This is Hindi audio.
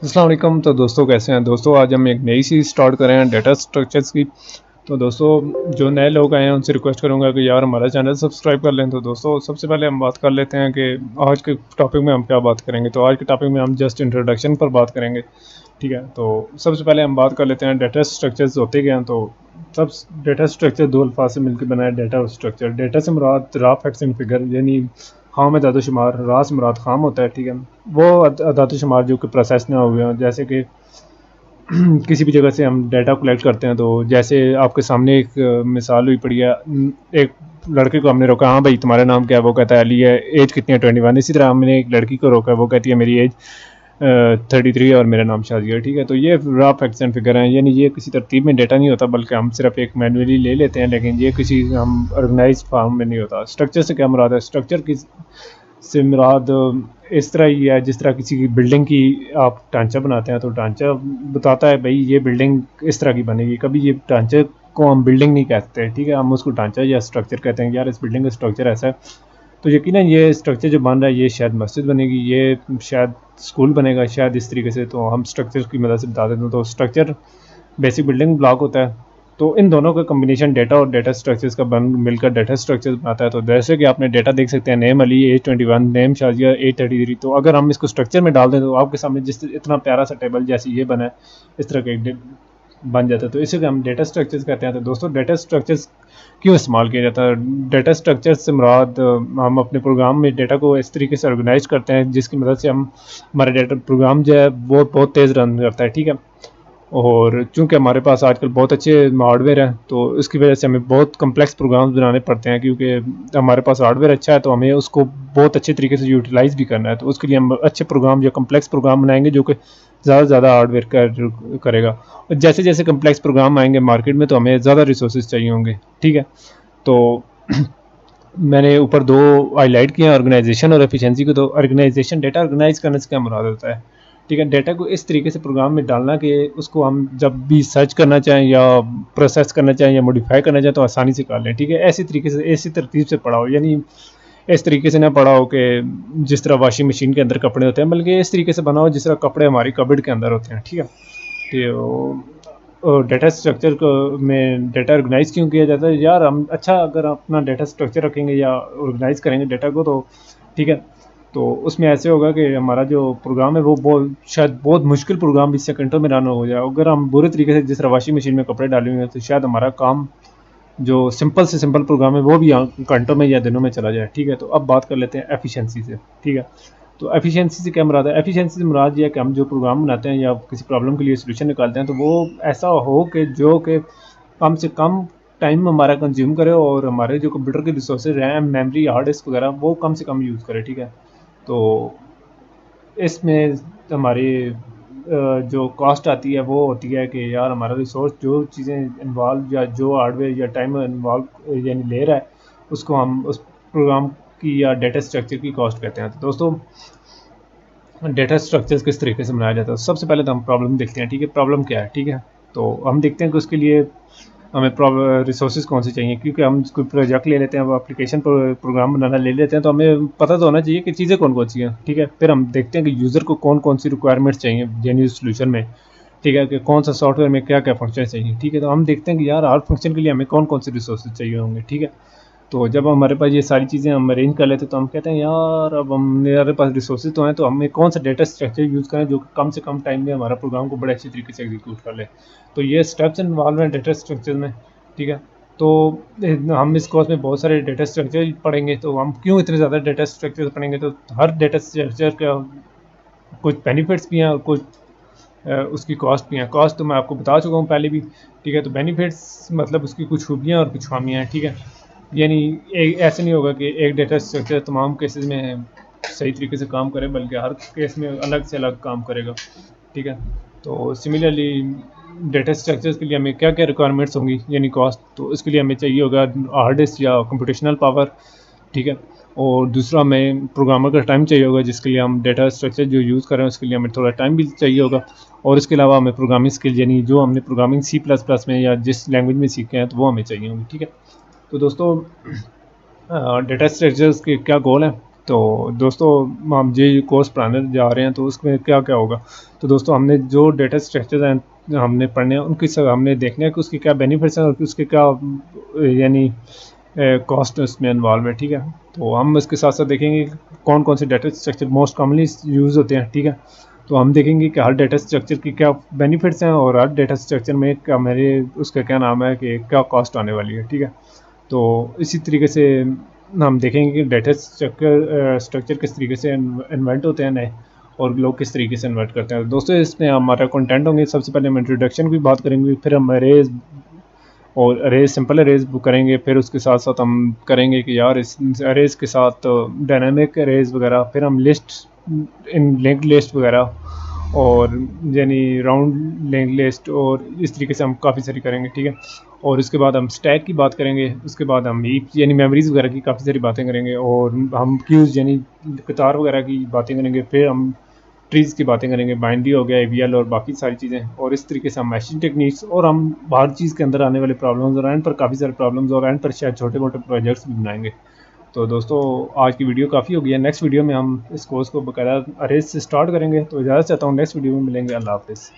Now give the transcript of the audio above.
अस्सलाम वालेकुम। तो दोस्तों कैसे हैं दोस्तों, आज हम एक नई सीरीज स्टार्ट कर रहे हैं डेटा स्ट्रक्चर्स की। तो दोस्तों जो नए लोग आए हैं उनसे रिक्वेस्ट करूंगा कि यार हमारा चैनल सब्सक्राइब कर लें। तो दोस्तों सबसे पहले हम बात कर लेते हैं कि आज के टॉपिक में हम क्या बात करेंगे। तो आज के टॉपिक में हम जस्ट इंट्रोडक्शन पर बात करेंगे, ठीक है। तो सबसे पहले हम बात कर लेते हैं डेटा स्ट्रक्चर्स होते क्या हैं। तो सब डेटा स्ट्रक्चर दो अल्फाज से मिलकर बना है डेटा स्ट्रक्चर। डेटा से मुराद रॉ फैक्ट्स एंड फिगर यानी खाम अदाद शुमार, रा से मुराद खाम होता है, ठीक है। वो अदाद शुमार जो कि प्रोसेस ना हुए हैं, जैसे कि किसी भी जगह से हम डाटा कलेक्ट करते हैं। तो जैसे आपके सामने एक मिसाल हुई पड़ी है, एक लड़के को हमने रोका, हाँ भाई तुम्हारा नाम क्या है, वो कहता है अली है, एज कितनी है 21। इसी तरह हमने एक लड़की को रोका, वो कहती है मेरी एज 33 और मेरा नाम शाजिया है, ठीक है। तो ये रॉ फैक्ट्स एंड फिगर हैं, यानी ये किसी तरतीब में डेटा नहीं होता, बल्कि हम सिर्फ एक मैनुअली ले लेते हैं, लेकिन ये किसी हम ऑर्गेनाइज फॉर्म में नहीं होता। स्ट्रक्चर से क्या मुराद है? स्ट्रक्चर की से मुराद इस तरह ही है जिस तरह किसी की बिल्डिंग की आप ढांचा बनाते हैं, तो ढांचा बताता है भाई ये बिल्डिंग इस तरह की बनेगी। कभी ये ढांचे को हम बिल्डिंग नहीं कहते, ठीक है, हम उसको ढांचा या स्ट्रक्चर कहते हैं। यार इस बिल्डिंग का स्ट्रक्चर ऐसा है, तो यकीनन ये स्ट्रक्चर जो बन रहा है ये शायद मस्जिद बनेगी, ये शायद स्कूल बनेगा, शायद इस तरीके से। तो हम स्ट्रक्चर की मदद से बता देते हैं। तो स्ट्रक्चर बेसिक बिल्डिंग ब्लॉक होता है। तो इन दोनों का कम्बिनेशन डेटा और डेटा स्ट्रक्चर्स का बन मिलकर डेटा स्ट्रक्चर बनाता है। तो जैसे कि आपने डेटा देख सकते हैं, name Ali age 21, name Shazia age 33। तो अगर हम इसको स्ट्रक्चर में डाल दें तो आपके सामने जिस इतना प्यारा सा टेबल जैसे ये बना है, इस तरह का बन जाता है। तो इसे हम डेटा स्ट्रक्चर्स कहते हैं। तो दोस्तों डेटा स्ट्रक्चर्स क्यों इस्तेमाल किया जाता है? डेटा स्ट्रक्चर्स से मुराद हम अपने प्रोग्राम में डेटा को इस तरीके से ऑर्गेनाइज करते हैं जिसकी मदद से हम हमारा डेटा प्रोग्राम जो है वो बहुत तेज़ रन करता है, ठीक है। और चूंकि हमारे पास आजकल बहुत अच्छे हार्डवेयर हैं, तो इसकी वजह से हमें बहुत कम्प्लेक्स प्रोग्राम्स बनाने पड़ते हैं, क्योंकि हमारे पास हार्डवेयर अच्छा है तो हमें उसको बहुत अच्छे तरीके से यूटिलाइज़ भी करना है। तो उसके लिए हम अच्छे प्रोग्राम या कम्प्लेक्स प्रोग्राम बनाएंगे जो कि ज़्यादा से ज़्यादा हार्डवेयर करेगा। और जैसे जैसे कम्प्लेक्स प्रोग्राम आएंगे मार्केट में तो हमें ज़्यादा रिसोर्सेज चाहिए होंगे, ठीक है। तो मैंने ऊपर दो हाईलाइट किया, ऑर्गेनाइजेशन और एफिशिएंसी को। तो ऑर्गेनाइजेशन, डेटा ऑर्गेनाइज करने से क्या मुराद होता है, ठीक है। डेटा को इस तरीके से प्रोग्राम में डालना कि उसको हम जब भी सर्च करना चाहें या प्रोसेस करना चाहें या मॉडिफाई करना चाहें तो आसानी से कर लें, ठीक है। ऐसी तरीके से, ऐसी तरतीब से पढ़ा हो, यानी इस तरीके से ना पढ़ा हो कि जिस तरह वॉशिंग मशीन के अंदर कपड़े होते हैं, बल्कि इस तरीके से बना हो जिस तरह कपड़े हमारी कबर्ड के अंदर होते हैं, ठीक है। तो डेटा स्ट्रक्चर को में डेटा ऑर्गेनाइज क्यों किया जाता है? यार हम अच्छा अगर अपना डेटा स्ट्रक्चर रखेंगे या ऑर्गेनाइज करेंगे डेटा को, तो ठीक है, तो उसमें ऐसे होगा कि हमारा जो प्रोग्राम है वो शायद बहुत मुश्किल प्रोग्राम भी सेकंडों में रन हो जाए। अगर हम बुरे तरीके से जिस तरह वॉशिंग मशीन में कपड़े डाले हुए हैं तो शायद हमारा काम जो सिंपल से सिंपल प्रोग्राम है वो भी घंटों में या दिनों में चला जाए, ठीक है। तो अब बात कर लेते हैं एफिशिएंसी से, ठीक है। तो एफिशिएंसी से क्या मुराद है? एफिशिएंसी से मुराद ये है कि हम जो प्रोग्राम बनाते हैं या किसी प्रॉब्लम के लिए सोल्यूशन निकालते हैं तो वो ऐसा हो कि जो कि कम से कम टाइम हमारा कंज्यूम करे और हमारे जो कंप्यूटर के resources, RAM, memory, hard disk वगैरह वो कम से कम यूज़ करे, ठीक है। तो इसमें हमारी जो कॉस्ट आती है वो होती है कि यार हमारा रिसोर्स जो चीज़ें इन्वॉल्व या जो हार्डवेयर या टाइम इन्वॉल्व यानी ले रहा है उसको हम उस प्रोग्राम की या डेटा स्ट्रक्चर की कॉस्ट कहते हैं। तो दोस्तों डेटा स्ट्रक्चर्स किस तरीके से बनाया जाता है? सबसे पहले तो हम प्रॉब्लम देखते हैं, ठीक है। प्रॉब्लम क्या है, ठीक है। तो हम देखते हैं कि उसके लिए हमें रिसोर्सेज कौन से चाहिए, क्योंकि हम कोई प्रोजेक्ट ले लेते हैं, वो एप्लीकेशन पर प्रोग्राम बनाना ले लेते हैं, तो हमें पता तो होना चाहिए कि चीज़ें कौन कौन सी हैं, ठीक है। फिर हम देखते हैं कि यूज़र को कौन कौन सी रिक्वायरमेंट्स चाहिए यानी सोल्यूशन में, ठीक है, कि कौन सा सॉफ्टवेयर में क्या क्या फंक्शन चाहिए, ठीक है। तो हम देखते हैं कि यार हर फंक्शन के लिए हमें कौन कौन से रिसोर्सेज चाहिए होंगे, ठीक है। तो जब हमारे पास ये सारी चीज़ें हम अरेंज कर लेते हैं तो हम कहते हैं यार अब हमारे पास रिसोर्सेज तो हैं, तो हमें कौन सा डेटा स्ट्रक्चर यूज़ करें जो कम से कम टाइम में हमारा प्रोग्राम को बड़े अच्छी तरीके से एग्जीक्यूट कर ले। तो ये स्टेप्स इन्वॉल्व हैं डेटा स्ट्रक्चर में, ठीक है। तो हम इस कोर्स में बहुत सारे डेटा स्ट्रक्चर पढ़ेंगे। तो हम क्यों इतने ज़्यादा डेटा स्ट्रक्चर पढ़ेंगे? तो हर डेटा स्ट्रक्चर का कुछ बेनिफिट्स भी हैं और कुछ उसकी कॉस्ट भी हैं। कॉस्ट तो मैं आपको बता चुका हूँ पहले भी, ठीक है। तो बेनिफिट्स मतलब उसकी कुछ खूबियाँ और कुछ खामियाँ हैं, ठीक है। यानी ऐसे नहीं होगा कि एक डेटा स्ट्रक्चर तमाम केसेस में सही तरीके से काम करे, बल्कि हर केस में अलग से अलग काम करेगा, ठीक है। तो सिमिलरली डेटा स्ट्रक्चर्स के लिए हमें क्या क्या रिक्वायरमेंट्स होंगी यानी कॉस्ट, तो इसके लिए हमें चाहिए होगा हार्ड डिस्क या कंप्यूटेशनल पावर, ठीक है। और दूसरा हमें प्रोग्रामर का टाइम चाहिए होगा, जिसके लिए हम डेटा स्ट्रक्चर जो यूज़ कर रहे हैं उसके लिए हमें थोड़ा टाइम भी चाहिए होगा। और इसके अलावा हमें प्रोग्रामिंग स्किल यानी जो हमने प्रोग्रामिंग C++ में या जिस लैंग्वेज में सीखे हैं तो वो हमें चाहिए होंगी, ठीक है। तो दोस्तों डेटा स्ट्रक्चर्स के क्या गोल हैं? तो दोस्तों हम ये कोर्स पढ़ाने जा रहे हैं तो उसमें क्या क्या होगा। तो दोस्तों हमने जो डेटा स्ट्रक्चर हैं हमने पढ़ने हैं उनकी सब हमने देखना है कि उसके क्या बेनिफिट्स हैं और उसके क्या यानी कॉस्ट उसमें इन्वॉल्व है, ठीक है। तो हम इसके साथ साथ देखेंगे कि कौन कौन से data structure most commonly use होते हैं, ठीक है। तो हम देखेंगे कि हर डेटा स्ट्रक्चर की क्या बेनिफिट्स हैं और हर डेटा स्ट्रक्चर में क्या मेरे उसका क्या नाम है कि क्या कॉस्ट आने वाली है, ठीक है। तो इसी तरीके से हम देखेंगे कि डेटा स्ट्रक्चर किस तरीके से इन्वेंट होते हैं नए और लोग किस तरीके से इन्वेंट करते हैं। दोस्तों इसमें हमारा कंटेंट होंगे, सबसे पहले हम इंट्रोडक्शन की बात करेंगे, फिर हम अरेज और अरेज सिंपल अरेज करेंगे, फिर उसके साथ साथ हम करेंगे कि यार इस अरेज के साथ डायनामिक अरेज वगैरह, फिर हम लिस्ट इन लिंक्ड लिस्ट वगैरह और यानी राउंड लिंक लिस्ट और इस तरीके से हम काफ़ी सारी करेंगे, ठीक है। और उसके बाद हम स्टैक की बात करेंगे, उसके बाद हम हीप यानी मेमोरीज वगैरह की काफ़ी सारी बातें करेंगे और हम क्यूज़ यानी कतार वगैरह की बातें करेंगे, फिर हम ट्रीज़ की बातें करेंगे, बाइनरी हो गया, AVL और बाकी सारी चीज़ें। और इस तरीके से हम मैशिंग टेक्निक्स और हम हर चीज़ के अंदर आने वाले प्रॉब्लम्स और एंड पर काफ़ी सारे प्रॉब्लम्स और एंड पर शायद छोटे मोटे प्रोजेक्ट्स भी बनाएंगे। तो दोस्तों आज की वीडियो काफ़ी हो गई है, नेक्स्ट वीडियो में हम इस कोर्स को बाकायदा अरेज से स्टार्ट करेंगे। तो इजाज़त चाहता हूँ, नेक्स्ट वीडियो में मिलेंगे। अल्लाह हाफ़िज़।